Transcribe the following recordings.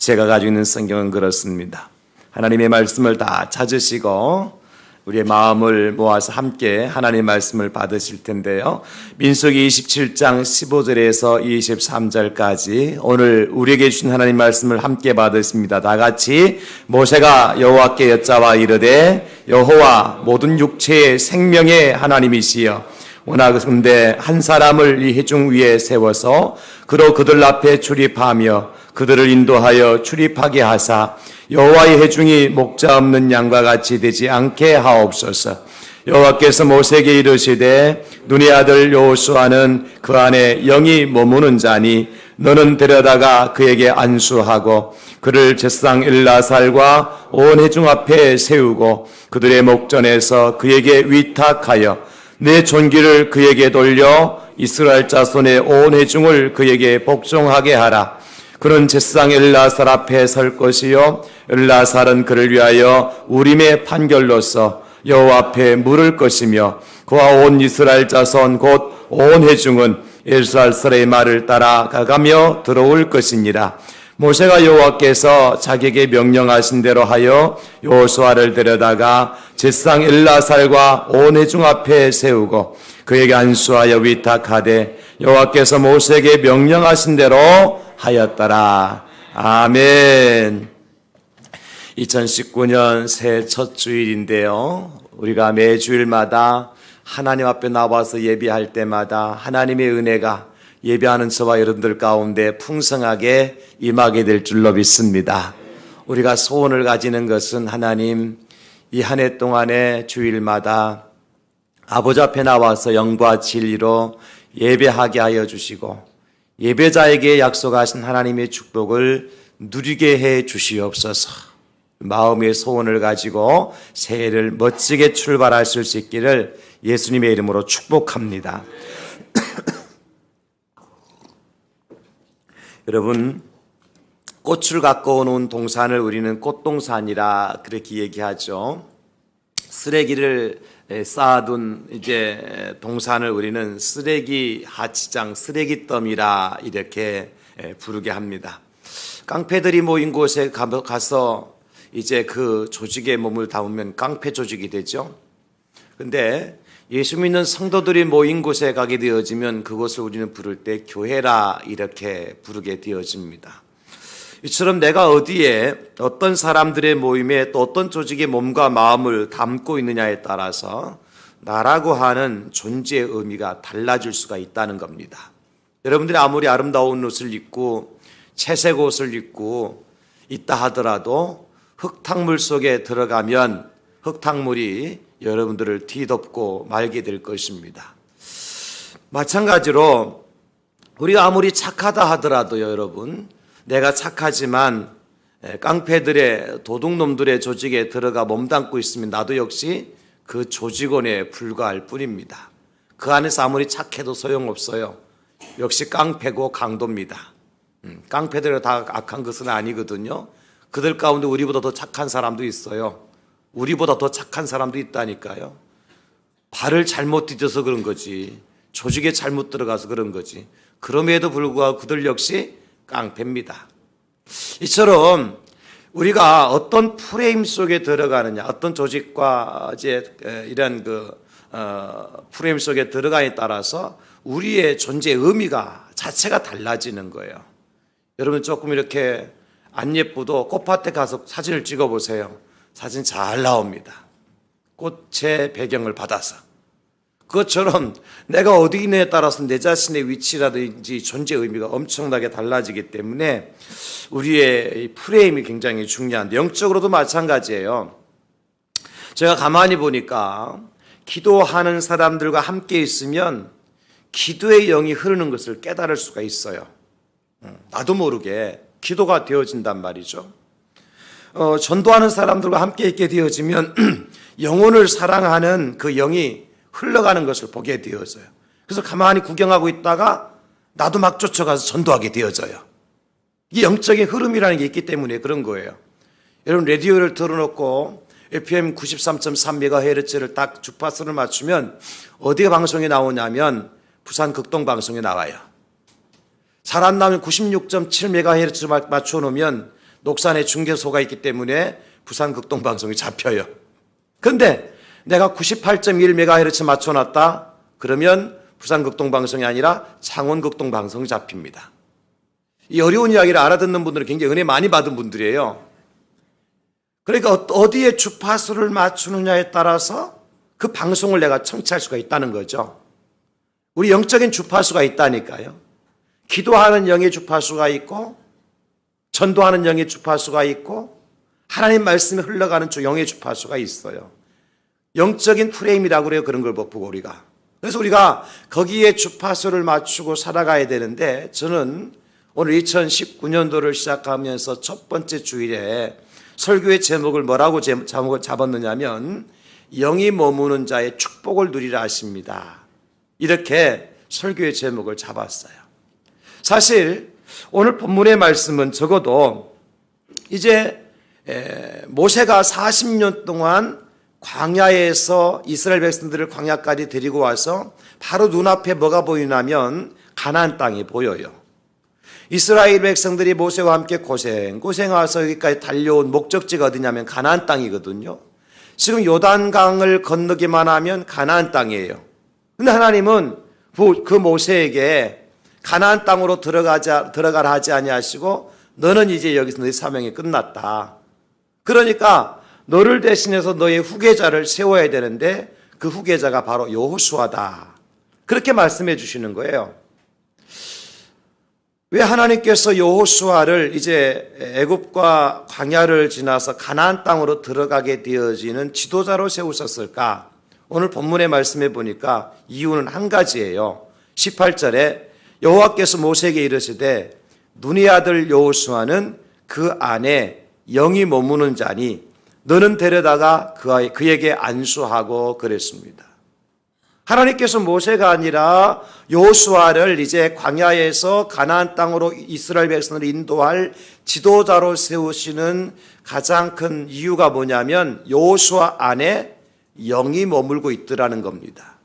제가 가지고 있는 성경은 그렇습니다. 하나님의 말씀을 다 찾으시고 우리의 마음을 모아서 함께 하나님의 말씀을 받으실 텐데요. 민수기 27장 15절에서 23절까지 오늘 우리에게 주신 하나님 말씀을 함께 받으십니다. 다 같이 모세가 여호와께 여짜와 이르되 여호와 모든 육체의 생명의 하나님이시여 원하건대 한 사람을 이 회중 위에 세워서 그로 그들 앞에 출입하며 그들을 인도하여 출입하게 하사 여호와의 회중이 목자 없는 양과 같이 되지 않게 하옵소서. 여호와께서 모세에게 이르시되 눈의 아들 여호수아는 그 안에 영이 머무는 자니 너는 데려다가 그에게 안수하고 그를 제사장 엘라살과 온 회중 앞에 세우고 그들의 목전에서 그에게 위탁하여 내 존귀를 그에게 돌려 이스라엘 자손의 온 회중을 그에게 복종하게 하라. 그는 제사장 엘라살 앞에 설 것이요 엘라살은 그를 위하여 우림의 판결로서 여호와 앞에 물을 것이며 그와 온 이스라엘 자손 곧 온 회중은 엘사살의 말을 따라 가가며 들어올 것이니라. 모세가 여호와께서 자기에게 명령하신 대로 하여 여호수아를 데려다가 제사장 엘라살과 온 회중 앞에 세우고 그에게 안수하여 위탁하되 여호와께서 모세에게 명령하신 대로 하였더라. 아멘. 2019년 새해 첫 주일인데요. 우리가 매주일마다 하나님 앞에 나와서 예배할 때마다 하나님의 은혜가 예배하는 저와 여러분들 가운데 풍성하게 임하게 될 줄로 믿습니다. 우리가 소원을 가지는 것은 하나님 이 한 해 동안에 주일마다 아버지 앞에 나와서 영과 진리로 예배하게 하여 주시고 예배자에게 약속하신 하나님의 축복을 누리게 해 주시옵소서. 마음의 소원을 가지고 새해를 멋지게 출발하실 수 있기를 예수님의 이름으로 축복합니다. 여러분, 꽃을 갖고 온 동산을 우리는 꽃동산이라 그렇게 얘기하죠. 쓰레기를 쌓아둔 이제 동산을 우리는 쓰레기 하치장, 쓰레기더미라 이렇게 부르게 합니다. 깡패들이 모인 곳에 가서 이제 그 조직에 몸을 담으면 깡패 조직이 되죠. 근데 예수 믿는 성도들이 모인 곳에 가게 되어지면 그곳을 우리는 부를 때 교회라 이렇게 부르게 되어집니다. 이처럼 내가 어디에 어떤 사람들의 모임에 또 어떤 조직의 몸과 마음을 담고 있느냐에 따라서 나라고 하는 존재의 의미가 달라질 수가 있다는 겁니다. 여러분들이 아무리 아름다운 옷을 입고 채색 옷을 입고 있다 하더라도 흙탕물 속에 들어가면 흙탕물이 여러분들을 뒤덮고 말게 될 것입니다. 마찬가지로 우리가 아무리 착하다 하더라도요, 여러분, 내가 착하지만 깡패들의 도둑놈들의 조직에 들어가 몸담고 있으면 나도 역시 그 조직원에 불과할 뿐입니다. 그 안에서 아무리 착해도 소용없어요. 역시 깡패고 강도입니다. 깡패들이 다 악한 것은 아니거든요. 그들 가운데 우리보다 더 착한 사람도 있어요. 우리보다 더 착한 사람도 있다니까요. 발을 잘못 디뎌서 그런 거지. 조직에 잘못 들어가서 그런 거지. 그럼에도 불구하고 그들 역시 깡패입니다. 이처럼 우리가 어떤 프레임 속에 들어가느냐, 어떤 조직과 이제 이런 프레임 속에 들어가에 따라서 우리의 존재의 의미가 자체가 달라지는 거예요. 여러분 조금 이렇게 안 예쁘도 꽃밭에 가서 사진을 찍어 보세요. 사진 잘 나옵니다. 꽃의 배경을 받아서. 그것처럼 내가 어디 있느냐에 따라서 내 자신의 위치라든지 존재의 의미가 엄청나게 달라지기 때문에 우리의 프레임이 굉장히 중요한데 영적으로도 마찬가지예요. 제가 가만히 보니까 기도하는 사람들과 함께 있으면 기도의 영이 흐르는 것을 깨달을 수가 있어요. 나도 모르게 기도가 되어진단 말이죠. 전도하는 사람들과 함께 있게 되어지면 영혼을 사랑하는 그 영이 흘러가는 것을 보게 되어져요. 그래서 가만히 구경하고 있다가 나도 막 쫓아가서 전도하게 되어져요. 이게 영적인 흐름이라는 게 있기 때문에 그런 거예요. 여러분 라디오를 틀어놓고 FM 93.3MHz를 딱 주파수를 맞추면 어디에 방송이 나오냐면 부산 극동 방송에 나와요. 잘 안 나오면 96.7MHz 맞춰놓으면 녹산에 중계소가 있기 때문에 부산 극동방송이 잡혀요. 그런데 내가 98.1MHz 맞춰놨다 그러면 부산 극동방송이 아니라 창원 극동방송이 잡힙니다. 이 어려운 이야기를 알아듣는 분들은 굉장히 은혜 많이 받은 분들이에요. 그러니까 어디에 주파수를 맞추느냐에 따라서 그 방송을 내가 청취할 수가 있다는 거죠. 우리 영적인 주파수가 있다니까요. 기도하는 영의 주파수가 있고 전도하는 영의 주파수가 있고 하나님 말씀이 흘러가는 영의 주파수가 있어요. 영적인 프레임이라고 그래요. 그런 걸 보고 우리가. 그래서 우리가 거기에 주파수를 맞추고 살아가야 되는데 저는 오늘 2019년도를 시작하면서 첫 번째 주일에 설교의 제목을 뭐라고 제목을 잡았느냐면 영이 머무는 자의 축복을 누리라 하십니다. 이렇게 설교의 제목을 잡았어요. 사실 오늘 본문의 말씀은 적어도 이제 모세가 40년 동안 광야에서 이스라엘 백성들을 광야까지 데리고 와서 바로 눈앞에 뭐가 보이냐면 가나안 땅이 보여요. 이스라엘 백성들이 모세와 함께 고생와서 여기까지 달려온 목적지가 어디냐면 가나안 땅이거든요. 지금 요단강을 건너기만 하면 가나안 땅이에요. 근데 하나님은 그 모세에게 가나안 땅으로 들어가라 하지 아니하시고 너는 이제 여기서 너의 사명이 끝났다. 그러니까 너를 대신해서 너의 후계자를 세워야 되는데 그 후계자가 바로 여호수아다. 그렇게 말씀해 주시는 거예요. 왜 하나님께서 여호수아를 이제 애굽과 광야를 지나서 가나안 땅으로 들어가게 되어지는 지도자로 세우셨을까? 오늘 본문의 말씀해 보니까 이유는 한 가지예요. 18절에 여호와께서 모세에게 이르시되 눈의 아들 여호수아는 그 안에 영이 머무는 자니 너는 데려다가 그에게 안수하고 그랬습니다. 하나님께서 모세가 아니라 여호수아를 이제 광야에서 가나안 땅으로 이스라엘 백성을 인도할 지도자로 세우시는 가장 큰 이유가 뭐냐면 여호수아 안에 영이 머물고 있더라는 겁니다.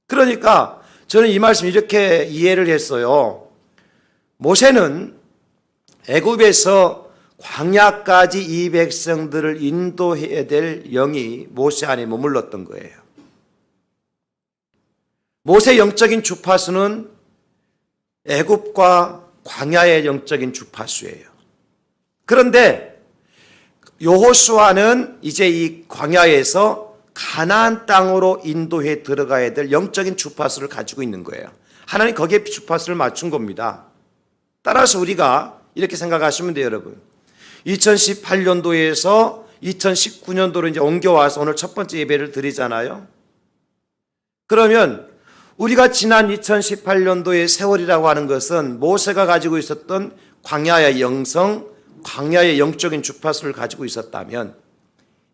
그러니까 저는 이 말씀 이렇게 이해를 했어요. 모세는 애굽에서 광야까지 이 백성들을 인도해야 될 영이 모세 안에 머물렀던 거예요. 모세 영적인 주파수는 애굽과 광야의 영적인 주파수예요. 그런데 여호수아는 이제 이 광야에서 가나안 땅으로 인도해 들어가야 될 영적인 주파수를 가지고 있는 거예요. 하나님 거기에 주파수를 맞춘 겁니다. 따라서 우리가 이렇게 생각하시면 돼요, 여러분. 2018년도에서 2019년도로 이제 옮겨와서 오늘 첫 번째 예배를 드리잖아요. 그러면 우리가 지난 2018년도의 세월이라고 하는 것은 모세가 가지고 있었던 광야의 영성, 광야의 영적인 주파수를 가지고 있었다면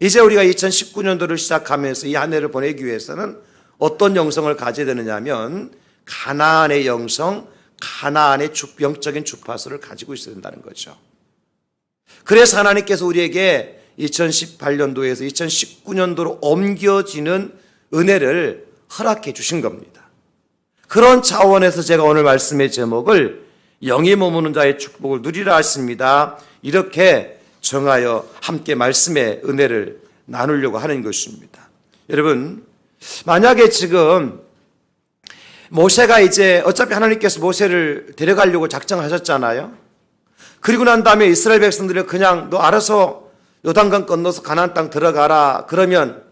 이제 우리가 2019년도를 시작하면서 이 한 해를 보내기 위해서는 어떤 영성을 가져야 되느냐면 가나안의 영성, 가나안의 영적인 주파수를 가지고 있어야 된다는 거죠. 그래서 하나님께서 우리에게 2018년도에서 2019년도로 옮겨지는 은혜를 허락해 주신 겁니다. 그런 차원에서 제가 오늘 말씀의 제목을 영이 머무는 자의 축복을 누리라 하십니다. 이렇게 정하여 함께 말씀의 은혜를 나누려고 하는 것입니다. 여러분, 만약에 지금 모세가 이제 어차피 하나님께서 모세를 데려가려고 작정하셨잖아요. 그리고 난 다음에 이스라엘 백성들이 그냥 너 알아서 요단강 건너서 가나안 땅 들어가라 그러면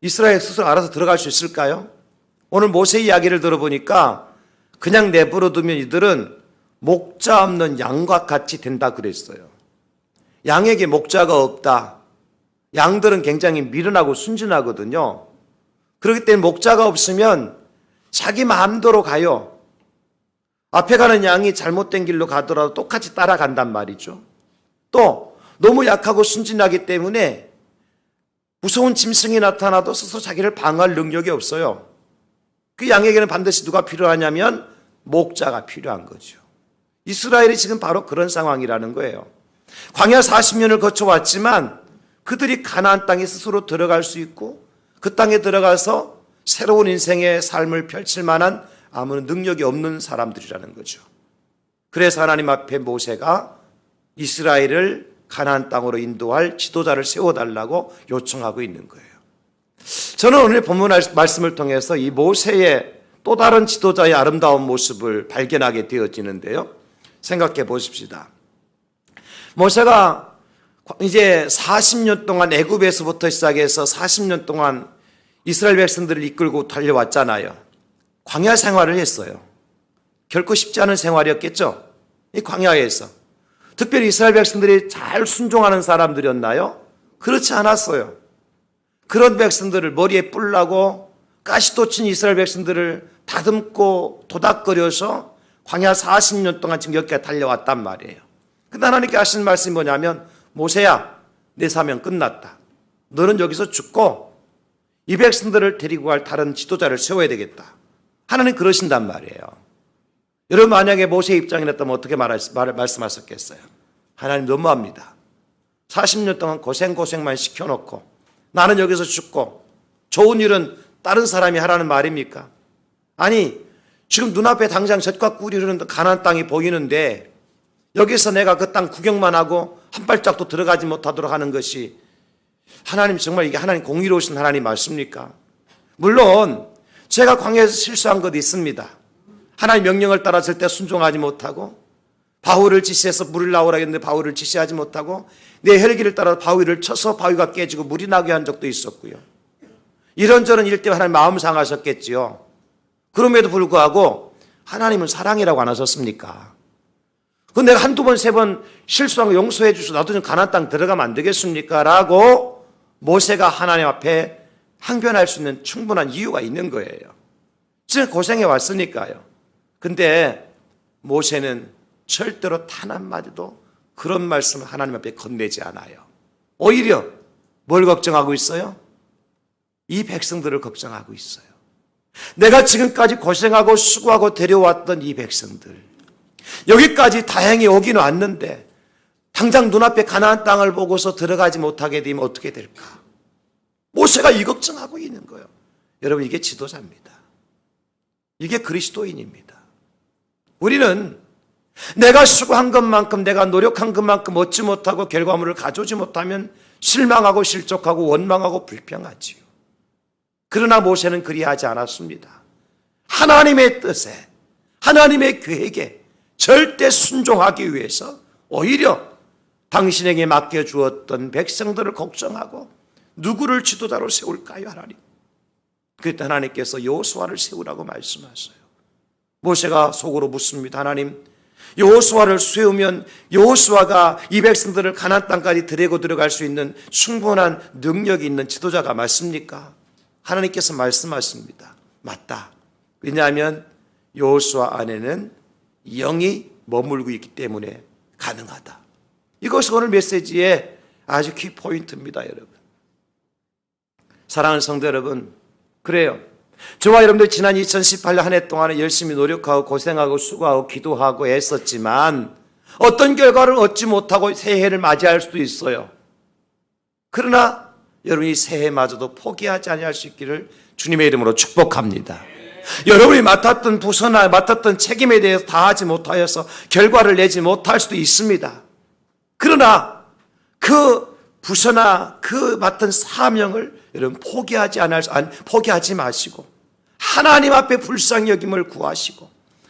이스라엘 스스로 알아서 들어갈 수 있을까요? 오늘 모세 이야기를 들어보니까 그냥 내버려두면 이들은 목자 없는 양과 같이 된다 그랬어요. 양에게 목자가 없다. 양들은 굉장히 미련하고 순진하거든요. 그렇기 때문에 목자가 없으면 자기 마음대로 가요. 앞에 가는 양이 잘못된 길로 가더라도 똑같이 따라간단 말이죠. 또 너무 약하고 순진하기 때문에 무서운 짐승이 나타나도 스스로 자기를 방어할 능력이 없어요. 그 양에게는 반드시 누가 필요하냐면 목자가 필요한 거죠. 이스라엘이 지금 바로 그런 상황이라는 거예요. 광야 40년을 거쳐왔지만 그들이 가나안 땅에 스스로 들어갈 수 있고 그 땅에 들어가서 새로운 인생의 삶을 펼칠 만한 아무런 능력이 없는 사람들이라는 거죠. 그래서 하나님 앞에 모세가 이스라엘을 가나안 땅으로 인도할 지도자를 세워달라고 요청하고 있는 거예요. 저는 오늘 본문 말씀을 통해서 이 모세의 또 다른 지도자의 아름다운 모습을 발견하게 되어지는데요. 생각해 보십시다. 모세가 이제 40년 동안 애굽에서부터 시작해서 40년 동안 이스라엘 백성들을 이끌고 달려왔잖아요. 광야 생활을 했어요. 결코 쉽지 않은 생활이었겠죠. 이 광야에서. 특별히 이스라엘 백성들이 잘 순종하는 사람들이었나요? 그렇지 않았어요. 그런 백성들을 머리에 뿔나고 가시도 친 이스라엘 백성들을 다듬고 도닥거려서 광야 40년 동안 지금 여기까지 달려왔단 말이에요. 근데 하나님께 하시는 말씀이 뭐냐면 모세야, 내 사명 끝났다. 너는 여기서 죽고 이 백성들을 데리고 갈 다른 지도자를 세워야 되겠다. 하나님 그러신단 말이에요. 여러분 만약에 모세의 입장이었다면 어떻게 말씀하셨겠어요? 하나님 너무합니다. 40년 동안 고생만 시켜놓고 나는 여기서 죽고 좋은 일은 다른 사람이 하라는 말입니까? 아니 지금 눈앞에 당장 젖과 꿀이 흐르는 가나안 땅이 보이는데 여기서 내가 그 땅 구경만 하고 한 발짝도 들어가지 못하도록 하는 것이 하나님 정말 이게 하나님 공의로우신 하나님 맞습니까? 물론 제가 광야에서 실수한 것도 있습니다. 하나님 명령을 따라 절대 순종하지 못하고 바위를 지시해서 물을 나오라 했는데 바위를 지시하지 못하고 내 혈기를 따라 바위를 쳐서 바위가 깨지고 물이 나게 한 적도 있었고요. 이런저런 일 때문에 하나님 마음 상하셨겠지요. 그럼에도 불구하고 하나님은 사랑이라고 안 하셨습니까? 그 내가 한두 번, 세 번 실수한 거 용서해 주셔서 나도 좀 가나안 땅 들어가면 안 되겠습니까? 라고 모세가 하나님 앞에 항변할 수 있는 충분한 이유가 있는 거예요. 지금 고생해 왔으니까요. 근데 모세는 절대로 단 한마디도 그런 말씀을 하나님 앞에 건네지 않아요. 오히려 뭘 걱정하고 있어요? 이 백성들을 걱정하고 있어요. 내가 지금까지 고생하고 수고하고 데려왔던 이 백성들, 여기까지 다행히 오긴 왔는데 당장 눈앞에 가나안 땅을 보고서 들어가지 못하게 되면 어떻게 될까? 모세가 이 걱정하고 있는 거예요. 여러분 이게 지도자입니다. 이게 그리스도인입니다. 우리는 내가 수고한 것만큼 내가 노력한 것만큼 얻지 못하고 결과물을 가져오지 못하면 실망하고 실족하고 원망하고 불평하지요. 그러나 모세는 그리하지 않았습니다. 하나님의 뜻에 하나님의 계획에 절대 순종하기 위해서 오히려 당신에게 맡겨주었던 백성들을 걱정하고 누구를 지도자로 세울까요 하나님? 그때 하나님께서 여호수아를 세우라고 말씀하세요. 모세가 속으로 묻습니다. 하나님, 여호수아를 세우면 여호수아가 이 백성들을 가나안 땅까지 데리고 들어갈 수 있는 충분한 능력이 있는 지도자가 맞습니까? 하나님께서 말씀하십니다. 맞다. 왜냐하면 여호수아 안에는 영이 머물고 있기 때문에 가능하다. 이것이 오늘 메시지의 아주 키포인트입니다, 여러분. 사랑하는 성도 여러분, 그래요. 저와 여러분들 지난 2018년 한 해 동안에 열심히 노력하고 고생하고 수고하고 기도하고 애썼지만 어떤 결과를 얻지 못하고 새해를 맞이할 수도 있어요. 그러나 여러분이 새해마저도 포기하지 아니할 수 있기를 주님의 이름으로 축복합니다. 여러분이 맡았던 부서나 맡았던 책임에 대해서 다하지 못하여서 결과를 내지 못할 수도 있습니다. 그러나 그 부서나 그 맡은 사명을 여러분 포기하지 마시고 하나님 앞에 불쌍히 여김을 구하시고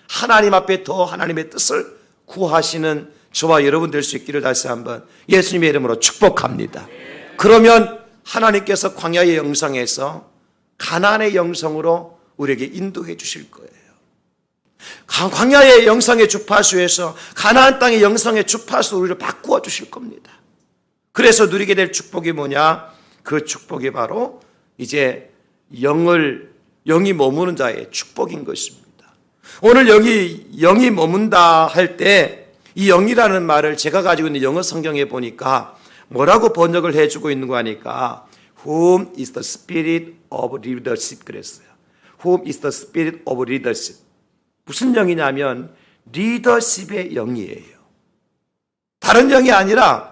하나님 앞에 더 하나님의 뜻을 구하시는 저와 여러분 될 수 있기를 다시 한번 예수님의 이름으로 축복합니다. 그러면 하나님께서 광야의 영성에서 가나안의 영성으로 우리에게 인도해 주실 거예요. 광야의 영성의 주파수에서 가나안 땅의 영성의 주파수로 우리를 바꾸어 주실 겁니다. 그래서 누리게 될 축복이 뭐냐? 그 축복이 바로 이제 영이 머무는 자의 축복인 것입니다. 오늘 영이 머문다 할 때 이 영이라는 말을 제가 가지고 있는 영어 성경에 보니까 뭐라고 번역을 해주고 있는 거 하니까 Whom is the spirit of leadership 그랬어요. Whom is the spirit of leadership. 무슨 영이냐면 리더십의 영이에요. 다른 영이 아니라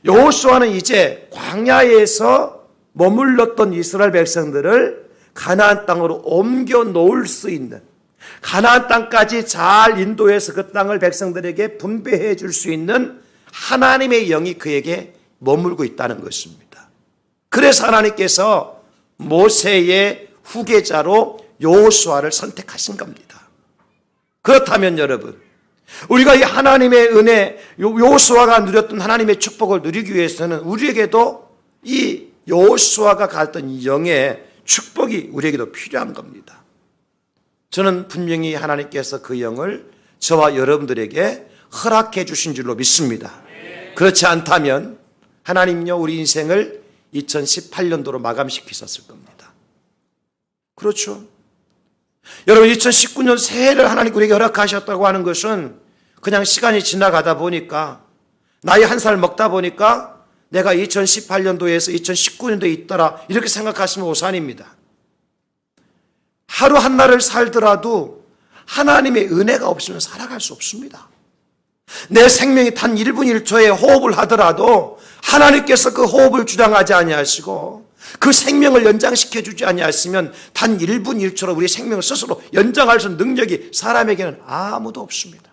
여호수아는 이제 광야에서 머물렀던 이스라엘 백성들을 가나안 땅으로 옮겨 놓을 수 있는 가나안 땅까지 잘 인도해서 그 땅을 백성들에게 분배해 줄 수 있는 하나님의 영이 그에게 머물고 있다는 것입니다. 그래서 하나님께서 모세의 후계자로 여호수아를 선택하신 겁니다. 그렇다면 여러분, 우리가 이 하나님의 은혜, 여호수아가 누렸던 하나님의 축복을 누리기 위해서는 우리에게도 이 여호수아가 가졌던 영의 축복이 우리에게도 필요한 겁니다. 저는 분명히 하나님께서 그 영을 저와 여러분들에게 허락해 주신 줄로 믿습니다. 그렇지 않다면 하나님요 우리 인생을 2018년도로 마감시키셨을 겁니다. 그렇죠? 여러분 2019년 새해를 하나님 우리에게 허락하셨다고 하는 것은 그냥 시간이 지나가다 보니까 나이 한 살 먹다 보니까 내가 2018년도에서 2019년도에 있더라 이렇게 생각하시면 오산입니다. 하루 한 날을 살더라도 하나님의 은혜가 없으면 살아갈 수 없습니다. 내 생명이 단 1분 1초에 호흡을 하더라도 하나님께서 그 호흡을 주장하지 아니하시고 그 생명을 연장시켜 주지 아니하시면 단 1분 1초로 우리 생명을 스스로 연장할 수 있는 능력이 사람에게는 아무도 없습니다.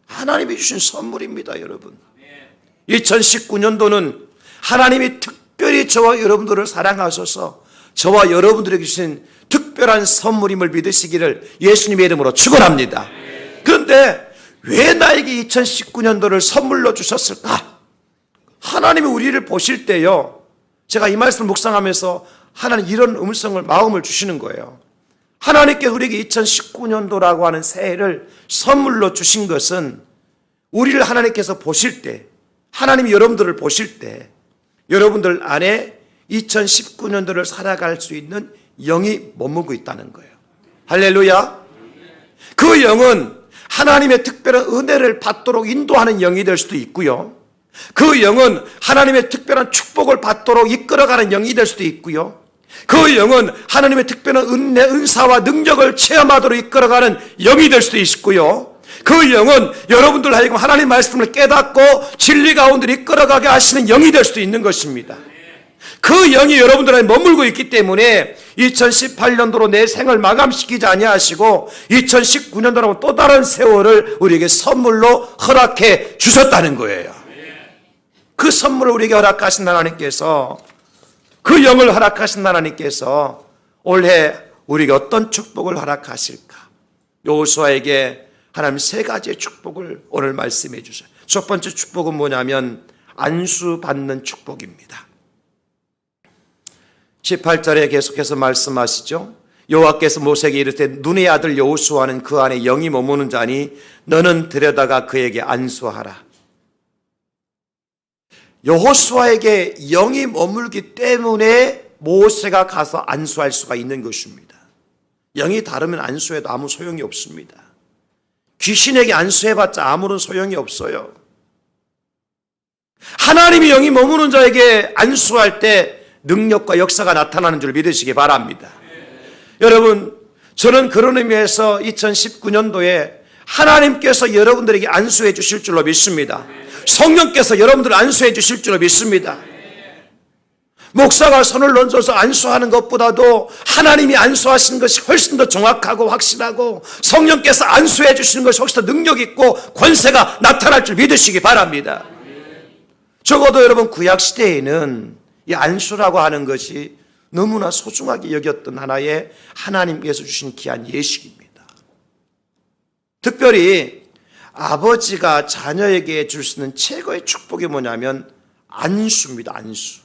하나님이 주신 선물입니다, 여러분. 2019년도는 하나님이 특별히 저와 여러분들을 사랑하셔서 저와 여러분들에게 주신 특별한 선물임을 믿으시기를 예수님의 이름으로 축원합니다. 그런데 왜 나에게 2019년도를 선물로 주셨을까? 하나님이 우리를 보실 때요, 제가 이 말씀을 묵상하면서 하나님 이런 음성을, 마음을 주시는 거예요. 하나님께 우리에게 2019년도라고 하는 새해를 선물로 주신 것은 우리를 하나님께서 보실 때, 하나님이 여러분들을 보실 때 여러분들 안에 2019년도를 살아갈 수 있는 영이 머물고 있다는 거예요. 할렐루야. 그 영은 하나님의 특별한 은혜를 받도록 인도하는 영이 될 수도 있고요, 그 영은 하나님의 특별한 축복을 받도록 이끌어가는 영이 될 수도 있고요, 그 영은 하나님의 특별한 은혜, 은사와 능력을 체험하도록 이끌어가는 영이 될 수도 있고요, 그 영은 여러분들 하여금 하나님 말씀을 깨닫고 진리 가운데 이끌어가게 하시는 영이 될 수도 있는 것입니다. 그 영이 여러분들에게 머물고 있기 때문에 2018년도로 내 생을 마감시키지 아니하시고 2019년도라고 또 다른 세월을 우리에게 선물로 허락해 주셨다는 거예요. 그 선물을 우리에게 허락하신 하나님께서, 그 영을 허락하신 하나님께서 올해 우리에게 어떤 축복을 허락하실까? 여호수아에게 하나님 세 가지의 축복을 오늘 말씀해 주셔요. 첫 번째 축복은 뭐냐면 안수받는 축복입니다. 18절에 계속해서 말씀하시죠. 여호와께서 모세에게 이르되 눈의 아들 여호수아는 그 안에 영이 머무는 자니 너는 들여다가 그에게 안수하라. 여호수아에게 영이 머물기 때문에 모세가 가서 안수할 수가 있는 것입니다. 영이 다르면 안수해도 아무 소용이 없습니다. 귀신에게 안수해봤자 아무런 소용이 없어요. 하나님이 영이 머무는 자에게 안수할 때 능력과 역사가 나타나는 줄 믿으시기 바랍니다. 여러분, 저는 그런 의미에서 2019년도에 하나님께서 여러분들에게 안수해 주실 줄로 믿습니다. 성령께서 여러분들을 안수해 주실 줄로 믿습니다. 목사가 손을 얹어서 안수하는 것보다도 하나님이 안수하시는 것이 훨씬 더 정확하고 확실하고 성령께서 안수해 주시는 것이 훨씬 더 능력 있고 권세가 나타날 줄 믿으시기 바랍니다. 적어도 여러분 구약시대에는 이 안수라고 하는 것이 너무나 소중하게 여겼던 하나의 하나님께서 주신 귀한 예식입니다. 특별히 아버지가 자녀에게 줄 수 있는 최고의 축복이 뭐냐면 안수입니다. 안수.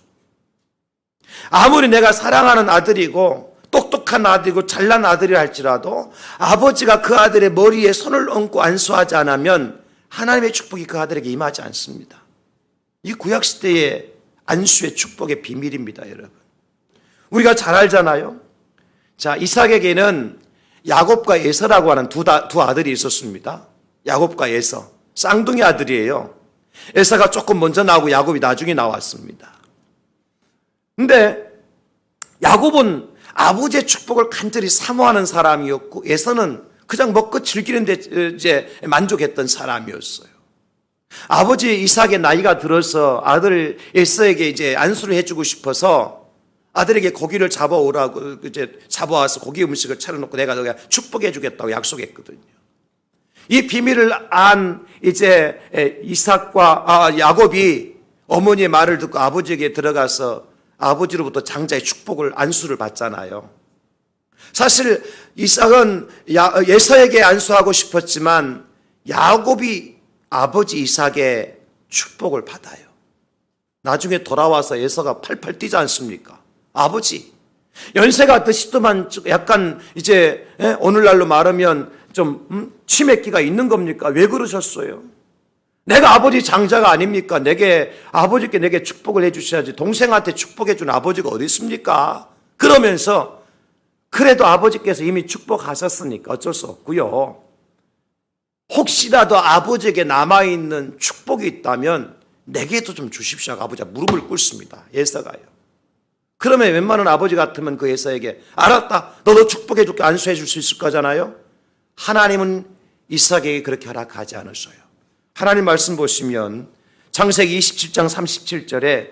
아무리 내가 사랑하는 아들이고 똑똑한 아들이고 잘난 아들이 할지라도 아버지가 그 아들의 머리에 손을 얹고 안수하지 않으면 하나님의 축복이 그 아들에게 임하지 않습니다. 이 구약시대의 안수의 축복의 비밀입니다, 여러분. 우리가 잘 알잖아요. 자, 이삭에게는 야곱과 에서라고 하는 두 아들이 있었습니다. 야곱과 에서. 쌍둥이 아들이에요. 에서가 조금 먼저 나오고 야곱이 나중에 나왔습니다. 근데 야곱은 아버지의 축복을 간절히 사모하는 사람이었고 에서는 그냥 먹고 즐기는 데 이제 만족했던 사람이었어요. 아버지 이삭의 나이가 들어서 아들 에서에게 이제 안수를 해주고 싶어서 아들에게 고기를 잡아오라고 이제 잡아와서 고기 음식을 차려놓고 내가 너가 축복해주겠다고 약속했거든요. 이 비밀을 안 이제 이삭과 야곱이 어머니의 말을 듣고 아버지에게 들어가서 아버지로부터 장자의 축복을 안수를 받잖아요. 사실 이삭은 에서에게 안수하고 싶었지만 야곱이 아버지 이삭의 축복을 받아요. 나중에 돌아와서 에서가 팔팔 뛰지 않습니까? 아버지, 연세가 드시더만 약간 이제 오늘날로 말하면 좀 치맥기가 있는 겁니까? 왜 그러셨어요? 내가 아버지 장자가 아닙니까? 아버지께 내게 축복을 해주셔야지. 동생한테 축복해 준 아버지가 어디 있습니까? 그러면서 그래도 아버지께서 이미 축복하셨으니까 어쩔 수 없고요. 혹시라도 아버지에게 남아있는 축복이 있다면 내게도 좀 주십시오 하고 아버지가 무릎을 꿇습니다. 에서가요. 그러면 웬만한 아버지 같으면 그 에서에게 알았다, 너도 축복해 줄게, 안수해 줄 수 있을 거잖아요. 하나님은 이삭에게 그렇게 허락하지 않으셔요. 하나님 말씀 보시면 창세기 27장 37절에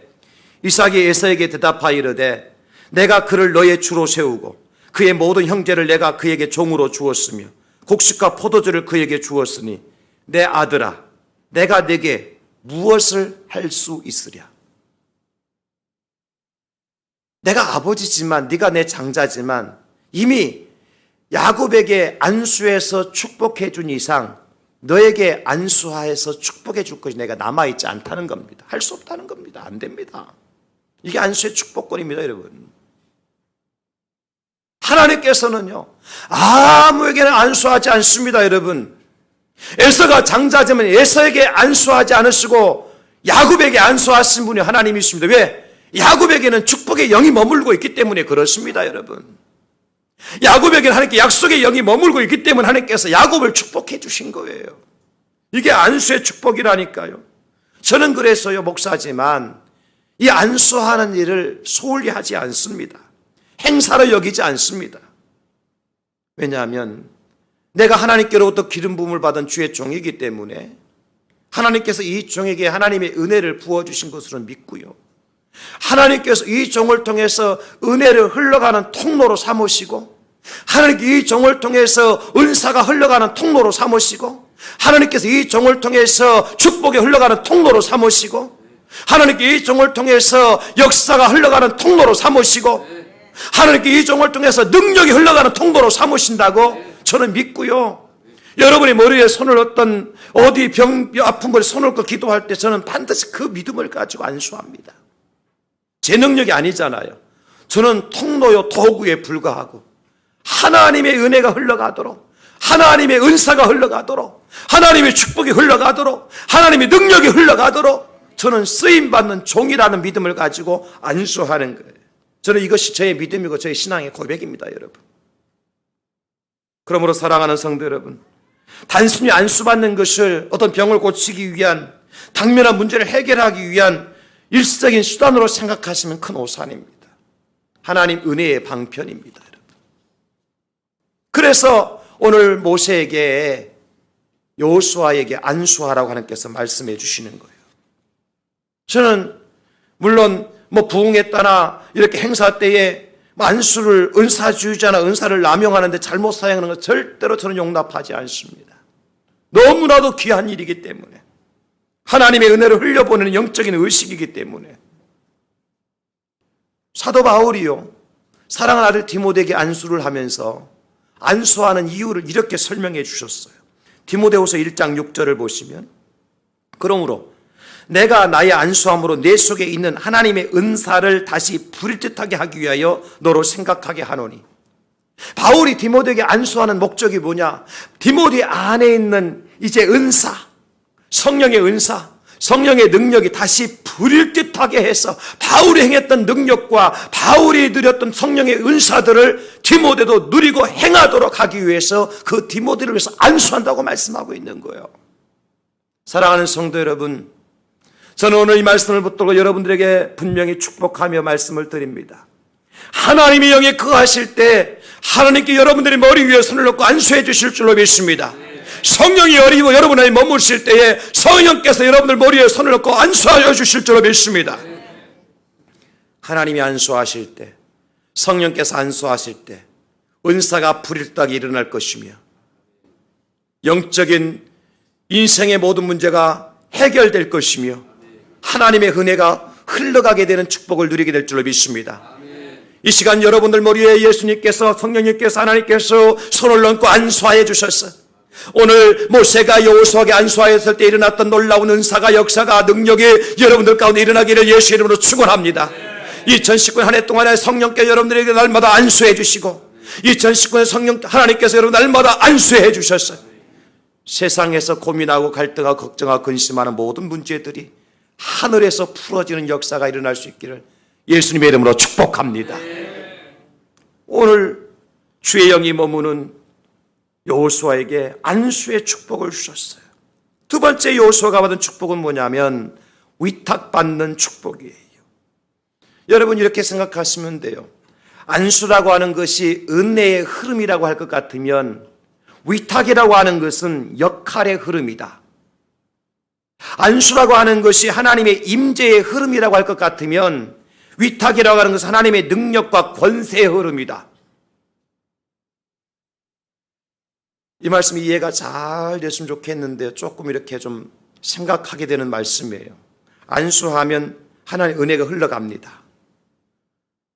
이삭이 에서에게 대답하여 이르되 내가 그를 너의 주로 세우고 그의 모든 형제를 내가 그에게 종으로 주었으며 곡식과 포도주를 그에게 주었으니 내 아들아, 내가 네게 무엇을 할 수 있으랴? 내가 아버지지만 네가 내 장자지만 이미 야곱에게 안수해서 축복해 준 이상 너에게 안수하여서 축복해 줄 것이 내가 남아있지 않다는 겁니다. 할 수 없다는 겁니다. 안 됩니다. 이게 안수의 축복권입니다, 여러분. 하나님께서는요, 아무에게나 안수하지 않습니다, 여러분. 에서가 장자지만 에서에게 안수하지 않으시고 야곱에게 안수하신 분이 하나님이십니다. 왜? 야곱에게는 축복의 영이 머물고 있기 때문에 그렇습니다, 여러분. 야곱에게는 하나님께 약속의 영이 머물고 있기 때문에 하나님께서 야곱을 축복해 주신 거예요. 이게 안수의 축복이라니까요. 저는 그래서요, 목사지만 이 안수하는 일을 소홀히 하지 않습니다. 행사로 여기지 않습니다. 왜냐하면 내가 하나님께로부터 기름 부음을 받은 주의 종이기 때문에 하나님께서 이 종에게 하나님의 은혜를 부어주신 것으로 믿고요, 하나님께서 이 종을 통해서 은혜를 흘러가는 통로로 삼으시고 하나님께 이 종을 통해서 은사가 흘러가는 통로로 삼으시고 하나님께서 이 종을 통해서 축복이 흘러가는 통로로 삼으시고 하나님께 이 종을 통해서 역사가 흘러가는 통로로 삼으시고 하나님께 이 종을 통해서 능력이 흘러가는 통로로 삼으신다고 저는 믿고요. 여러분이 머리에 손을 어디 아픈 곳에 손을 얹고 기도할 때 저는 반드시 그 믿음을 가지고 안수합니다. 제 능력이 아니잖아요. 저는 통로요 도구에 불과하고 하나님의 은혜가 흘러가도록, 하나님의 은사가 흘러가도록, 하나님의 축복이 흘러가도록, 하나님의 능력이 흘러가도록 저는 쓰임받는 종이라는 믿음을 가지고 안수하는 거예요. 저는 이것이 저의 믿음이고 저의 신앙의 고백입니다, 여러분. 그러므로 사랑하는 성도 여러분, 단순히 안수받는 것을 어떤 병을 고치기 위한, 당면한 문제를 해결하기 위한 일시적인 수단으로 생각하시면 큰 오산입니다. 하나님 은혜의 방편입니다, 여러분. 그래서 오늘 모세에게, 여호수아에게 안수하라고 하나님께서 말씀해 주시는 거예요. 저는 물론 부흥했다나 이렇게 행사 때에 안수를 은사주의자나 은사를 남용하는데 잘못 사용하는 것 절대로 저는 용납하지 않습니다. 너무나도 귀한 일이기 때문에, 하나님의 은혜를 흘려보내는 영적인 의식이기 때문에. 사도 바울이요, 사랑하는 아들 디모데에게 안수를 하면서 안수하는 이유를 이렇게 설명해 주셨어요. 디모데후서 1장 6절을 보시면, 그러므로 내가 나의 안수함으로 내 속에 있는 하나님의 은사를 다시 불일듯하게 하기 위하여 너로 생각하게 하노니. 바울이 디모데에게 안수하는 목적이 뭐냐? 디모데 안에 있는 이제 은사, 성령의 은사, 성령의 능력이 다시 불일듯하게 해서 바울이 행했던 능력과 바울이 누렸던 성령의 은사들을 디모데도 누리고 행하도록 하기 위해서 그 디모데를 위해서 안수한다고 말씀하고 있는 거예요. 사랑하는 성도 여러분, 저는 오늘 이 말씀을 붙들고 여러분들에게 분명히 축복하며 말씀을 드립니다. 하나님의 영에 거하실 때 하나님께 여러분들이 머리 위에 손을 놓고 안수해 주실 줄로 믿습니다. 성령이 어리고 여러분 안에 머무실 때에 성령께서 여러분들 머리에 손을 놓고 안수하여 주실 줄로 믿습니다. 하나님이 안수하실 때, 성령께서 안수하실 때 은사가 불일듯하게 일어날 것이며 영적인 인생의 모든 문제가 해결될 것이며 하나님의 은혜가 흘러가게 되는 축복을 누리게 될 줄로 믿습니다. 이 시간 여러분들 머리에 예수님께서, 성령님께서, 하나님께서 손을 얹고 안수하여 주셨어요. 오늘 모세가 여호수아에게 안수하였을 때 일어났던 놀라운 은사가, 역사가, 능력이 여러분들 가운데 일어나기를 예수 이름으로 축원합니다. 2019년 한 해 동안에 성령께 여러분들에게 날마다 안수해 주시고 2019년 성령 하나님께서 여러분 날마다 안수해 주셨어요. 세상에서 고민하고 갈등하고 걱정하고 근심하는 모든 문제들이 하늘에서 풀어지는 역사가 일어날 수 있기를 예수님의 이름으로 축복합니다. 오늘 주의 영이 머무는 여호수아에게 안수의 축복을 주셨어요. 두 번째 여호수아가 받은 축복은 뭐냐면 위탁받는 축복이에요. 여러분 이렇게 생각하시면 돼요. 안수라고 하는 것이 은혜의 흐름이라고 할 것 같으면 위탁이라고 하는 것은 역할의 흐름이다. 안수라고 하는 것이 하나님의 임재의 흐름이라고 할 것 같으면 위탁이라고 하는 것은 하나님의 능력과 권세의 흐름이다. 이 말씀이 이해가 잘 됐으면 좋겠는데 조금 이렇게 좀 생각하게 되는 말씀이에요. 안수하면 하나님의 은혜가 흘러갑니다.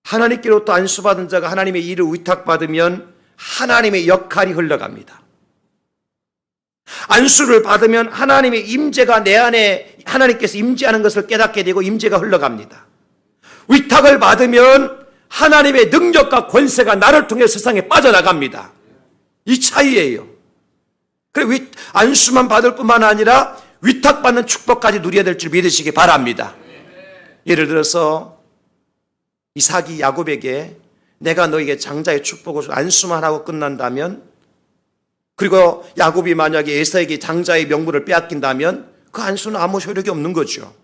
하나님께로부터 안수받은 자가 하나님의 일을 위탁받으면 하나님의 역할이 흘러갑니다. 안수를 받으면 하나님의 임재가 내 안에 하나님께서 임재하는 것을 깨닫게 되고 임재가 흘러갑니다. 위탁을 받으면 하나님의 능력과 권세가 나를 통해 세상에 빠져나갑니다. 이 차이예요. 그리고 안수만 받을 뿐만 아니라 위탁받는 축복까지 누려야 될 줄 믿으시기 바랍니다. 예를 들어서 이삭이 야곱에게 내가 너에게 장자의 축복을 안수만 하고 끝난다면, 그리고 야곱이 만약에 에사에게 장자의 명분을 빼앗긴다면 그 안수는 아무 효력이 없는 거죠.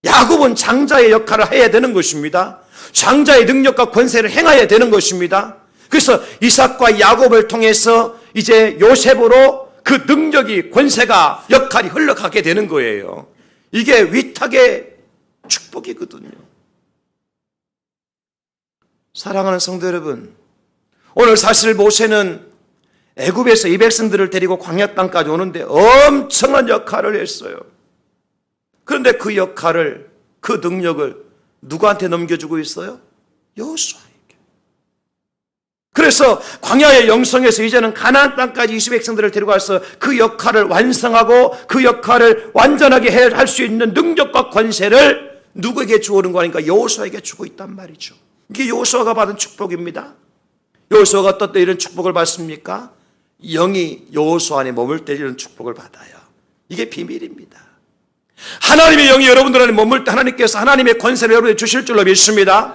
야곱은 장자의 역할을 해야 되는 것입니다. 장자의 능력과 권세를 행해야 되는 것입니다. 그래서 이삭과 야곱을 통해서 이제 요셉으로 그 능력이, 권세가, 역할이 흘러가게 되는 거예요. 이게 위탁의 축복이거든요. 사랑하는 성도 여러분, 오늘 사실 모세는 애굽에서 이 백성들을 데리고 광야 땅까지 오는데 엄청난 역할을 했어요. 그런데 그 역할을, 그 능력을 누구한테 넘겨주고 있어요? 여호수아에게. 그래서 광야의 영성에서 이제는 가나안 땅까지 이스라엘 백성들을 데려가서 그 역할을 완성하고 그 역할을 완전하게 할 수 있는 능력과 권세를 누구에게 주어는 거니까 여호수아에게 주고 있단 말이죠. 이게 여호수아가 받은 축복입니다. 여호수아가 어떤 때 이런 축복을 받습니까? 영이 여호수아 안에 머물 때 이런 축복을 받아요. 이게 비밀입니다. 하나님의 영이 여러분들 안에 머물 때 하나님께서 하나님의 권세를 여러분에게 주실 줄로 믿습니다.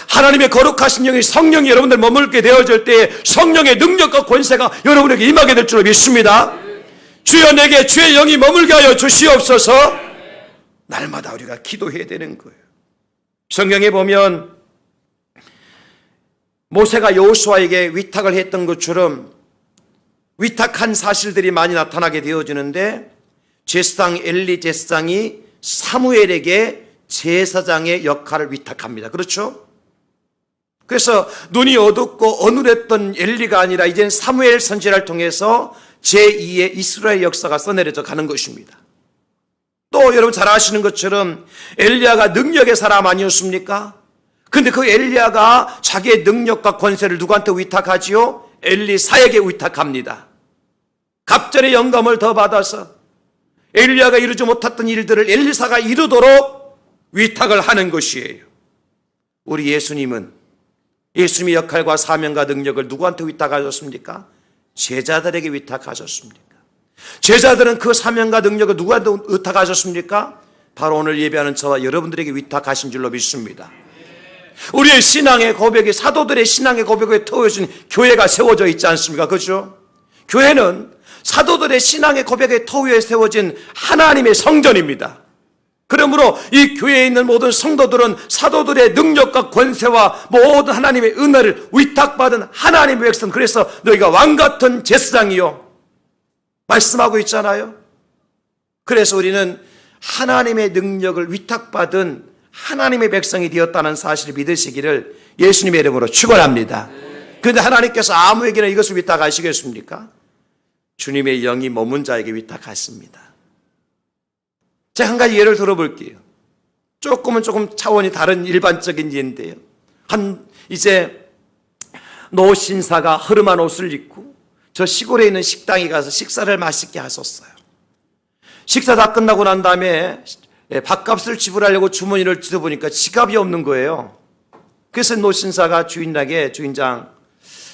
하나님의 거룩하신 영이, 성령이 여러분들 머물게 되어질 때 성령의 능력과 권세가 여러분에게 임하게 될 줄로 믿습니다. 주여 내게 주의 영이 머물게 하여 주시옵소서. 날마다 우리가 기도해야 되는 거예요. 성경에 보면 모세가 여호수아에게 위탁을 했던 것처럼 위탁한 사실들이 많이 나타나게 되어지는데, 제사장 엘리 제사장이 사무엘에게 제사장의 역할을 위탁합니다. 그렇죠? 그래서 눈이 어둡고 어눌했던 엘리가 아니라 이제는 사무엘 선지자를 통해서 제2의 이스라엘 역사가 써내려져 가는 것입니다. 또 여러분 잘 아시는 것처럼 엘리야가 능력의 사람 아니었습니까? 근데 그 엘리야가 자기의 능력과 권세를 누구한테 위탁하지요? 엘리사에게 위탁합니다. 갑절의 영감을 더 받아서 엘리야가 이루지 못했던 일들을 엘리사가 이루도록 위탁을 하는 것이에요. 우리 예수님은 예수님의 역할과 사명과 능력을 누구한테 위탁하셨습니까? 제자들에게 위탁하셨습니까? 제자들은 그 사명과 능력을 누구한테 위탁하셨습니까? 바로 오늘 예배하는 저와 여러분들에게 위탁하신 줄로 믿습니다. 우리의 신앙의 고백이, 사도들의 신앙의 고백에 터워진 교회가 세워져 있지 않습니까? 그렇죠? 교회는 사도들의 신앙의 고백에 터위에 세워진 하나님의 성전입니다. 그러므로 이 교회에 있는 모든 성도들은 사도들의 능력과 권세와 모든 하나님의 은혜를 위탁받은 하나님의 백성, 그래서 너희가 왕같은 제사장이요 말씀하고 있잖아요. 그래서 우리는 하나님의 능력을 위탁받은 하나님의 백성이 되었다는 사실을 믿으시기를 예수님의 이름으로 축원합니다. 그런데 하나님께서 아무에게나 이것을 위탁하시겠습니까? 주님의 영이 머문 자에게 위탁하십니다. 제가 한 가지 예를 들어볼게요. 조금 차원이 다른 일반적인 예인데요. 이제 노 신사가 허름한 옷을 입고 저 시골에 있는 식당에 가서 식사를 맛있게 하셨어요. 식사 다 끝나고 난 다음에 밥값을 지불하려고 주머니를 뒤져보니까 지갑이 없는 거예요. 그래서 노 신사가 주인에게, 주인장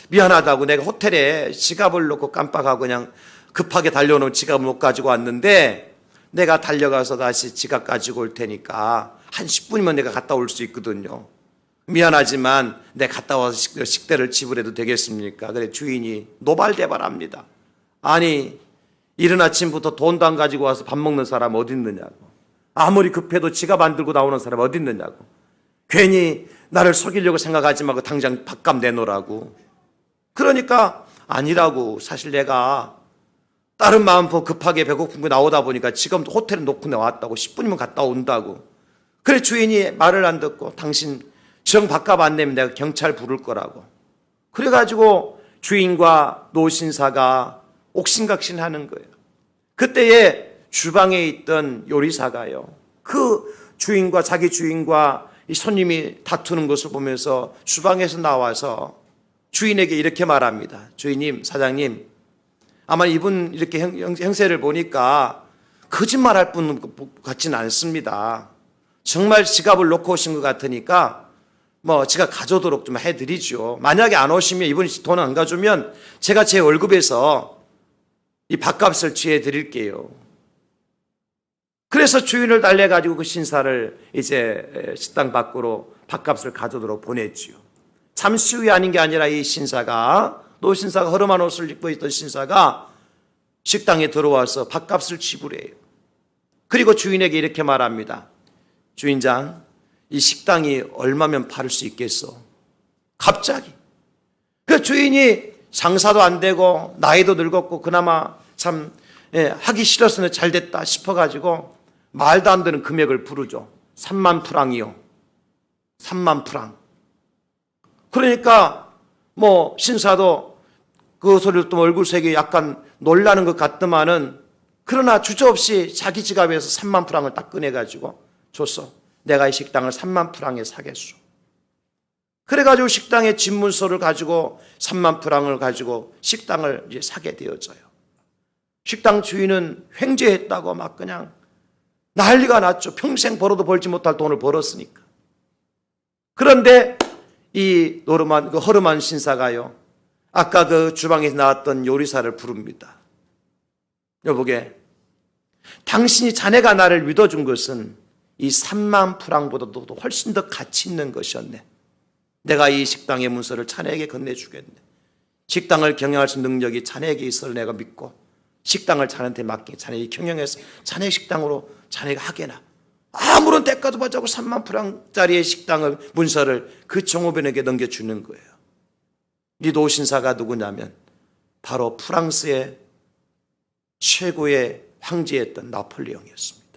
미안하다고, 내가 호텔에 지갑을 놓고 깜빡하고 그냥 급하게 달려오는 지갑을 못 가지고 왔는데 내가 달려가서 다시 지갑 가지고 올 테니까 한 10분이면 내가 갔다 올 수 있거든요. 미안하지만 내가 갔다 와서 식대를 지불해도 되겠습니까? 그래 주인이 노발대발합니다. 아니, 이른 아침부터 돈도 안 가지고 와서 밥 먹는 사람 어디 있느냐고. 아무리 급해도 지갑 안 들고 나오는 사람 어디 있느냐고. 괜히 나를 속이려고 생각하지 말고 당장 밥값 내놓으라고. 그러니까 아니라고. 사실 내가 다른 마음 보고 급하게 배고픈 거 나오다 보니까 지금 호텔에 놓고 나왔다고. 10분이면 갔다 온다고. 그래 주인이 말을 안 듣고 당신 정 밥값 안 내면 내가 경찰 부를 거라고. 그래가지고 주인과 노신사가 옥신각신하는 거예요. 그때에 주방에 있던 요리사가요, 그 주인과 자기 주인과 이 손님이 다투는 것을 보면서 주방에서 나와서 주인에게 이렇게 말합니다. 주인님, 사장님, 아마 이분 이렇게 형세를 보니까 거짓말할 분 같지는 않습니다. 정말 지갑을 놓고 오신 것 같으니까 제가 가져오도록 좀 해드리죠. 만약에 안 오시면, 이분이 돈 안 가져오면 제가 제 월급에서 이 밥값을 취해 드릴게요. 그래서 주인을 달래가지고 그 신사를 이제 식당 밖으로 밥값을 가져오도록 보냈지요. 잠시 후에 아닌 게 아니라 이 신사가, 노신사가, 허름한 옷을 입고 있던 신사가 식당에 들어와서 밥값을 지불해요. 그리고 주인에게 이렇게 말합니다. 주인장, 이 식당이 얼마면 팔을 수 있겠어? 갑자기. 그 주인이 장사도 안 되고 나이도 늙었고 그나마 참 하기 싫었으면 잘 됐다 싶어가지고 말도 안 되는 금액을 부르죠. 3만 프랑이요. 3만 프랑. 그러니까 신사도 그 소리를 또 얼굴색이 약간 놀라는 것 같더만은, 그러나 주저없이 자기 지갑에서 3만 프랑을 딱 꺼내가지고 줬어. 내가 이 식당을 3만 프랑에 사겠소. 그래가지고 식당의 집문서를 가지고 3만 프랑을 가지고 식당을 이제 사게 되어져요. 식당 주인은 횡재했다고 막 그냥 난리가 났죠. 평생 벌어도 벌지 못할 돈을 벌었으니까. 그런데 이 허름한 신사가요, 아까 그 주방에서 나왔던 요리사를 부릅니다. 여보게, 당신이 자네가 나를 믿어준 것은 이 3만 프랑보다도 훨씬 더 가치 있는 것이었네. 내가 이 식당의 문서를 자네에게 건네주겠네. 식당을 경영할 수 있는 능력이 자네에게 있어를 내가 믿고 식당을 자네한테 맡기게, 자네에게 경영해서 자네 식당으로 자네가 하게나. 아무런 대가도 받지 않고 3만 프랑짜리의 식당을, 문서를 그 종업원에게 넘겨주는 거예요. 이 노신사가 누구냐면 바로 프랑스의 최고의 황제였던 나폴레옹이었습니다.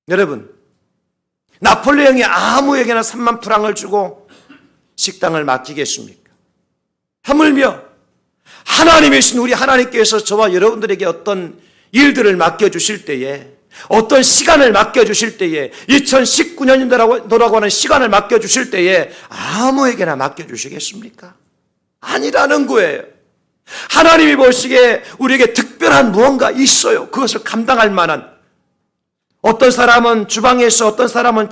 여러분, 나폴레옹이 아무에게나 3만 프랑을 주고 식당을 맡기겠습니까? 하물며 하나님이신 우리 하나님께서 저와 여러분들에게 어떤 일들을 맡겨주실 때에, 어떤 시간을 맡겨주실 때에, 2019년이라고 하는 시간을 맡겨주실 때에 아무에게나 맡겨주시겠습니까? 아니라는 거예요. 하나님이 보시기에 우리에게 특별한 무언가 있어요. 그것을 감당할 만한. 어떤 사람은 주방에서, 어떤 사람은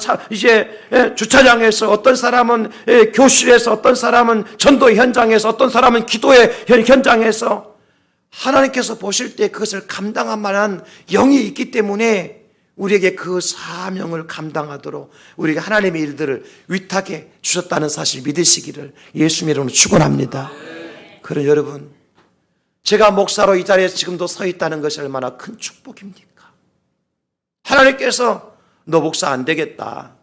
주차장에서, 어떤 사람은 교실에서, 어떤 사람은 전도 현장에서, 어떤 사람은 기도의 현장에서 하나님께서 보실 때 그것을 감당할 만한 영이 있기 때문에 우리에게 그 사명을 감당하도록 우리에게 하나님의 일들을 위탁해 주셨다는 사실 믿으시기를 예수님 이름으로 축원합니다. 그런 여러분, 제가 목사로 이 자리에 지금도 서 있다는 것이 얼마나 큰 축복입니까? 하나님께서 너 목사 안 되겠다.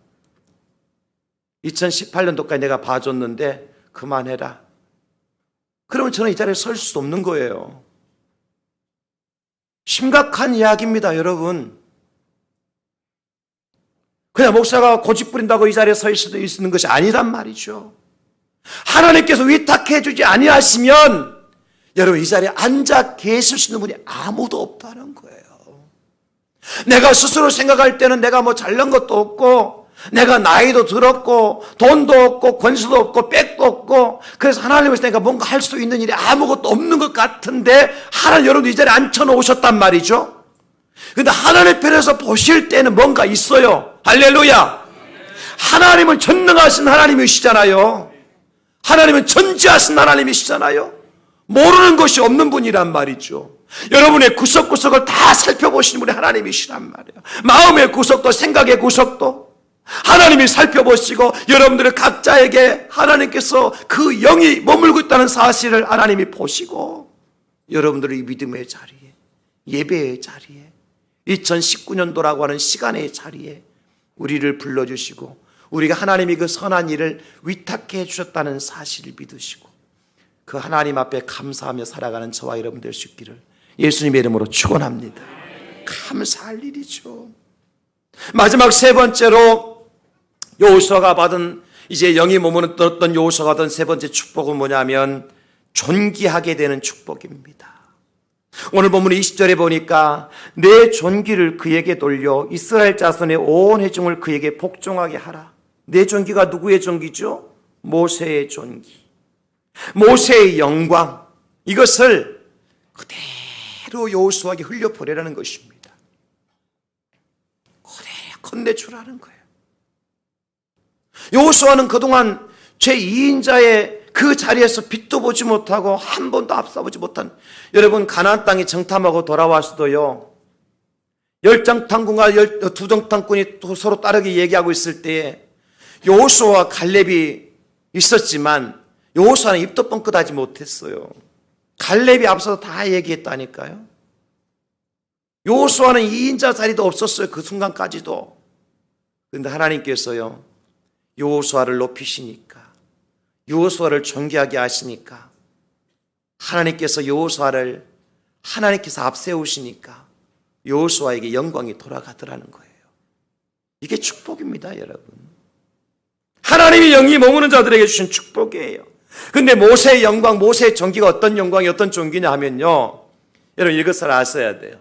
2018년도까지 내가 봐줬는데 그만해라. 그러면 저는 이 자리에 설 수도 없는 거예요. 심각한 이야기입니다, 여러분. 그냥 목사가 고집 부린다고 이 자리에 서 있는 것이 아니란 말이죠. 하나님께서 위탁해 주지 아니하시면 여러분, 이 자리에 앉아 계실 수 있는 분이 아무도 없다는 거예요. 내가 스스로 생각할 때는 내가 뭐 잘난 것도 없고, 내가 나이도 들었고, 돈도 없고, 권수도 없고, 빽도 없고, 그래서 하나님께서 내가 뭔가 할 수 있는 일이 아무것도 없는 것 같은데, 하나님 여러분 이 자리에 앉혀놓으셨단 말이죠. 근데 하나님 편에서 보실 때는 뭔가 있어요. 할렐루야. 하나님은 전능하신 하나님이시잖아요. 하나님은 전지하신 하나님이시잖아요. 모르는 것이 없는 분이란 말이죠. 여러분의 구석구석을 다 살펴보시는 분이 하나님이시란 말이에요. 마음의 구석도 생각의 구석도 하나님이 살펴보시고, 여러분들의 각자에게 하나님께서 그 영이 머물고 있다는 사실을 하나님이 보시고, 여러분들의 이 믿음의 자리에, 예배의 자리에, 2019년도라고 하는 시간의 자리에 우리를 불러주시고, 우리가 하나님이 그 선한 일을 위탁해 주셨다는 사실을 믿으시고, 그 하나님 앞에 감사하며 살아가는 저와 여러분 될 수 있기를 예수님의 이름으로 축원합니다. 감사할 일이죠. 마지막 세 번째로 여호수아가 받은, 이제 영이 머무르던 여호수아가 받은 세 번째 축복은 뭐냐면 존귀하게 되는 축복입니다. 오늘 본문 20절에 보니까 내 존귀를 그에게 돌려 이스라엘 자손의 온 회중을 그에게 복종하게 하라. 내 존귀가 누구의 존귀죠? 모세의 존귀, 모세의 영광, 이것을 그대로 여호수아에게 흘려보내라는 것입니다. 그대로 건네주라는 거예요. 여호수아는 그동안 제2인자의 그 자리에서 빛도 보지 못하고 한 번도 앞서보지 못한, 여러분 가나안 땅에 정탐하고 돌아와서도요, 열정탐꾼과 두정탐꾼이 서로 다르게 얘기하고 있을 때에 여호수아와 갈렙이 있었지만 여호수아는 입도 뻥끗하지 못했어요. 갈렙이 앞서서 다 얘기했다니까요. 여호수아는 2인자 자리도 없었어요. 그 순간까지도. 그런데 하나님께서요, 여호수아를 높이시니까, 여호수아를 존귀하게 하시니까, 하나님께서 여호수아를 하나님께서 앞세우시니까 여호수아에게 영광이 돌아가더라는 거예요. 이게 축복입니다, 여러분. 하나님이 영이 머무는 자들에게 주신 축복이에요. 근데 모세의 영광, 모세의 존귀가 어떤 영광이 어떤 존귀냐 하면요, 여러분 이것을 아셔야 돼요.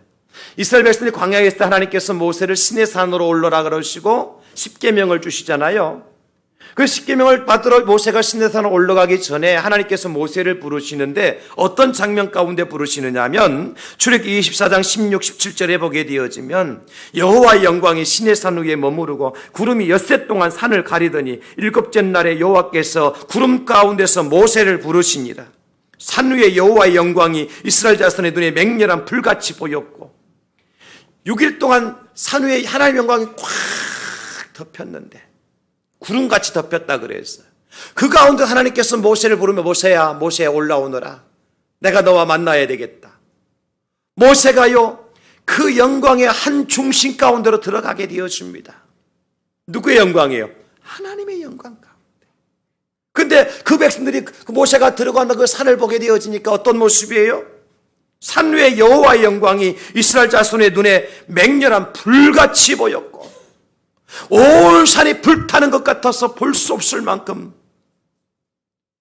이스라엘 백성들이 광야에 있을 때 하나님께서 모세를 시내 산으로 올라라 그러시고 십계명을 주시잖아요. 그 십계명을 받으러 모세가 시내산으로 올라가기 전에 하나님께서 모세를 부르시는데 어떤 장면 가운데 부르시느냐 하면 출애굽기 24장 16, 17절에 보게 되어지면 여호와의 영광이 시내산 위에 머무르고 구름이 엿새 동안 산을 가리더니 일곱째 날에 여호와께서 구름 가운데서 모세를 부르시니라. 산 위에 여호와의 영광이 이스라엘 자손의 눈에 맹렬한 불같이 보였고 6일 동안 산 위에 하나님의 영광이 꽉 덮였는데 구름같이 덮였다 그랬어요. 그 가운데 하나님께서 모세를 부르며 모세야, 모세야 올라오너라. 내가 너와 만나야 되겠다. 모세가요, 그 영광의 한 중심 가운데로 들어가게 되어집니다. 누구의 영광이에요? 하나님의 영광 가운데. 근데 그 백성들이 그 모세가 들어가는 그 산을 보게 되어지니까 어떤 모습이에요? 산 위에 여호와의 영광이 이스라엘 자손의 눈에 맹렬한 불같이 보였고 온 산이 불타는 것 같아서 볼 수 없을 만큼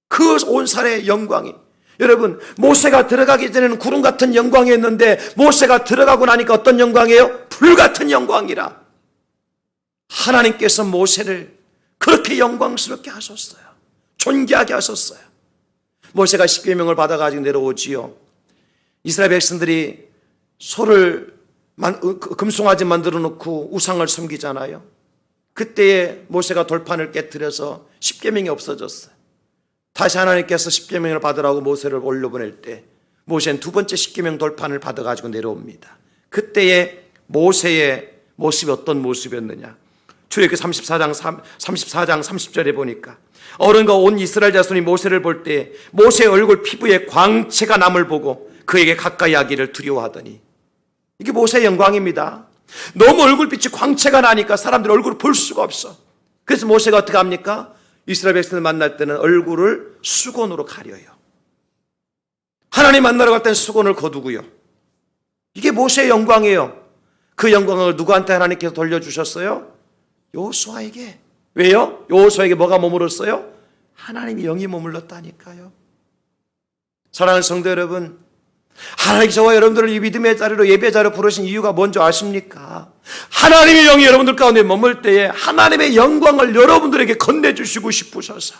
그 온 산의 영광이, 여러분 모세가 들어가기 전에는 구름 같은 영광이었는데 모세가 들어가고 나니까 어떤 영광이에요? 불 같은 영광이라. 하나님께서 모세를 그렇게 영광스럽게 하셨어요. 존귀하게 하셨어요. 모세가 십계명을 받아가지고 내려오지요. 이스라엘 백성들이 소를 금송아지 만들어 놓고 우상을 섬기잖아요. 그때에 모세가 돌판을 깨뜨려서 십계명이 없어졌어요. 다시 하나님께서 십계명을 받으라고 모세를 올려보낼 때 모세는 두 번째 십계명 돌판을 받아가지고 내려옵니다. 그때에 모세의 모습이 어떤 모습이었느냐, 출애굽기 34장 30절에 보니까 어른과 온 이스라엘 자손이 모세를 볼 때 모세의 얼굴 피부에 광채가 남을 보고 그에게 가까이 하기를 두려워하더니, 이게 모세의 영광입니다. 너무 얼굴빛이 광채가 나니까 사람들이 얼굴을 볼 수가 없어. 그래서 모세가 어떻게 합니까? 이스라엘 백성을 만날 때는 얼굴을 수건으로 가려요. 하나님 만나러 갈 때는 수건을 거두고요. 이게 모세의 영광이에요. 그 영광을 누구한테 하나님께서 돌려주셨어요? 여호수아에게. 왜요? 여호수아에게 뭐가 머물렀어요? 하나님의 영이 머물렀다니까요. 사랑하는 성도 여러분, 하나님이 저와 여러분들을 이 믿음의 자리로 예배 자리로 부르신 이유가 뭔지 아십니까? 하나님의 영이 여러분들 가운데 머물 때에 하나님의 영광을 여러분들에게 건네주시고 싶으셔서,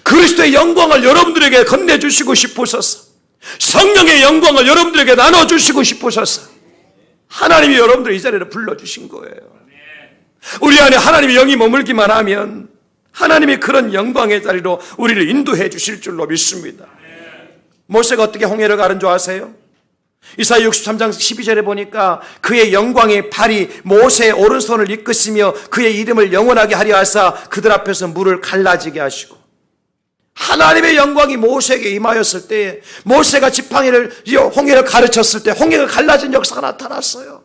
그리스도의 영광을 여러분들에게 건네주시고 싶으셔서, 성령의 영광을 여러분들에게 나눠주시고 싶으셔서 하나님이 여러분들을 이 자리로 불러주신 거예요. 우리 안에 하나님의 영이 머물기만 하면 하나님이 그런 영광의 자리로 우리를 인도해 주실 줄로 믿습니다. 모세가 어떻게 홍해를 가른 줄 아세요? 이사야 63장 12절에 보니까 그의 영광의 발이 모세의 오른손을 이끄시며 그의 이름을 영원하게 하려 하사 그들 앞에서 물을 갈라지게 하시고, 하나님의 영광이 모세에게 임하였을 때, 모세가 지팡이를 홍해를 가르쳤을 때 홍해가 갈라진 역사가 나타났어요.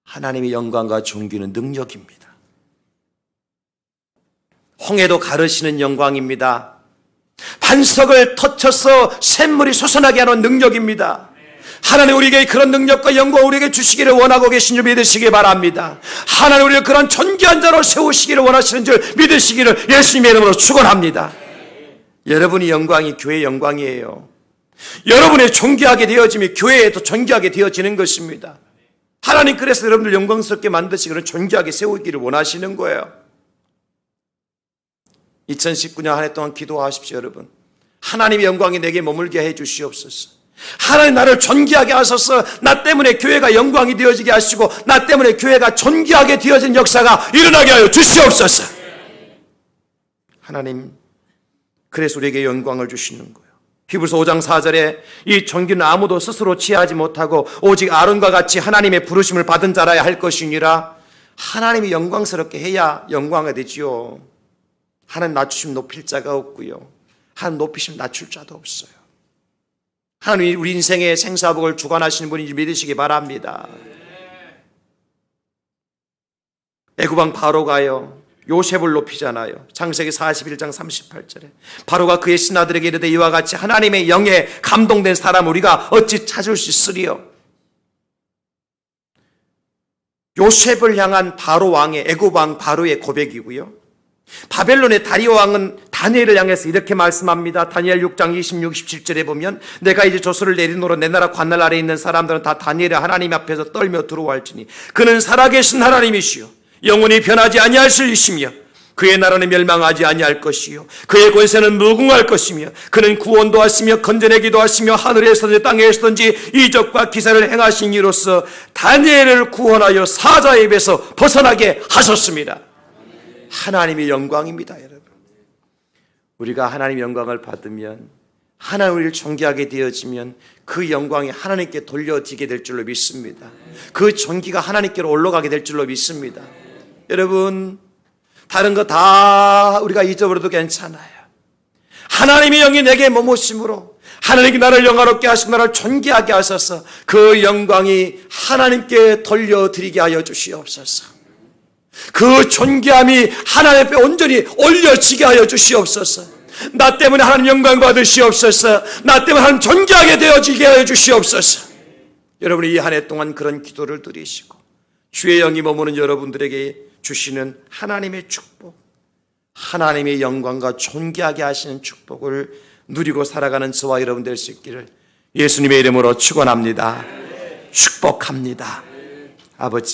하나님의 영광과 존귀는 능력입니다. 홍해도 가르시는 영광입니다. 반석을 터쳐서 샘물이 솟아나게 하는 능력입니다. 하나님 우리에게 그런 능력과 영광을 우리에게 주시기를 원하고 계신 줄 믿으시기 바랍니다. 하나님 우리를 그런 존귀한 자로 세우시기를 원하시는 줄 믿으시기를 예수님의 이름으로 축원합니다. 여러분의 영광이 교회의 영광이에요. 여러분의 존귀하게 되어지면 교회에도 존귀하게 되어지는 것입니다. 하나님 그래서 여러분들 영광스럽게 만드시기를 존귀하게 세우기를 원하시는 거예요. 2019년 한 해 동안 기도하십시오. 여러분, 하나님의 영광이 내게 머물게 해 주시옵소서. 하나님 나를 존귀하게 하소서. 나 때문에 교회가 영광이 되어지게 하시고 나 때문에 교회가 존귀하게 되어진 역사가 일어나게 하여 주시옵소서. 하나님 그래서 우리에게 영광을 주시는 거예요. 히브리서 5장 4절에 이 존귀는 아무도 스스로 취하지 못하고 오직 아론과 같이 하나님의 부르심을 받은 자라야 할 것이니라. 하나님이 영광스럽게 해야 영광이 되지요. 하나님 낮추시면 높일 자가 없고요, 하나님 높이시면 낮출 자도 없어요. 하나님 우리 인생의 생사복을 주관하시는 분인지 믿으시기 바랍니다. 애굽왕 바로가요 요셉을 높이잖아요. 창세기 41장 38절에 바로가 그의 신하들에게 이르되 이와 같이 하나님의 영에 감동된 사람 우리가 어찌 찾을 수 있으리요. 요셉을 향한 바로 왕의, 애굽왕 바로의 고백이고요, 바벨론의 다리오 왕은 다니엘을 향해서 이렇게 말씀합니다. 다니엘 6장 26, 27절에 보면 내가 이제 조서를 내리노로 내 나라 관날 아래에 있는 사람들은 다 다니엘의 하나님 앞에서 떨며 두려워할지니 그는 살아계신 하나님이시요 영원히 변하지 아니하시리시며 그의 나라는 멸망하지 아니할 것이요 그의 권세는 무궁할 것이며 그는 구원도 하시며 건져내기도 하시며 하늘에서든지 땅에서든지 이적과 기사를 행하신 이로써 다니엘을 구원하여 사자의 입에서 벗어나게 하셨습니다. 하나님의 영광입니다. 여러분, 우리가 하나님의 영광을 받으면, 하나님 우리를 존귀하게 되어지면 그 영광이 하나님께 돌려지게 될 줄로 믿습니다. 그 존귀가 하나님께로 올라가게 될 줄로 믿습니다. 여러분, 다른 거 다 우리가 잊어버려도 괜찮아요. 하나님의 영이 내게 머무심으로 하나님이 나를 영화롭게 하시고 나를 존귀하게 하셔서 그 영광이 하나님께 돌려드리게 하여 주시옵소서. 그 존귀함이 하나님 앞에 온전히 올려지게 하여 주시옵소서. 나 때문에 하나님 영광 받으시옵소서. 나 때문에 하나님 존귀하게 되어지게 하여 주시옵소서. 여러분이 이 한 해 동안 그런 기도를 드리시고 주의 영이 머무는 여러분들에게 주시는 하나님의 축복, 하나님의 영광과 존귀하게 하시는 축복을 누리고 살아가는 저와 여러분 될 수 있기를 예수님의 이름으로 축원합니다. 축복합니다. 아버지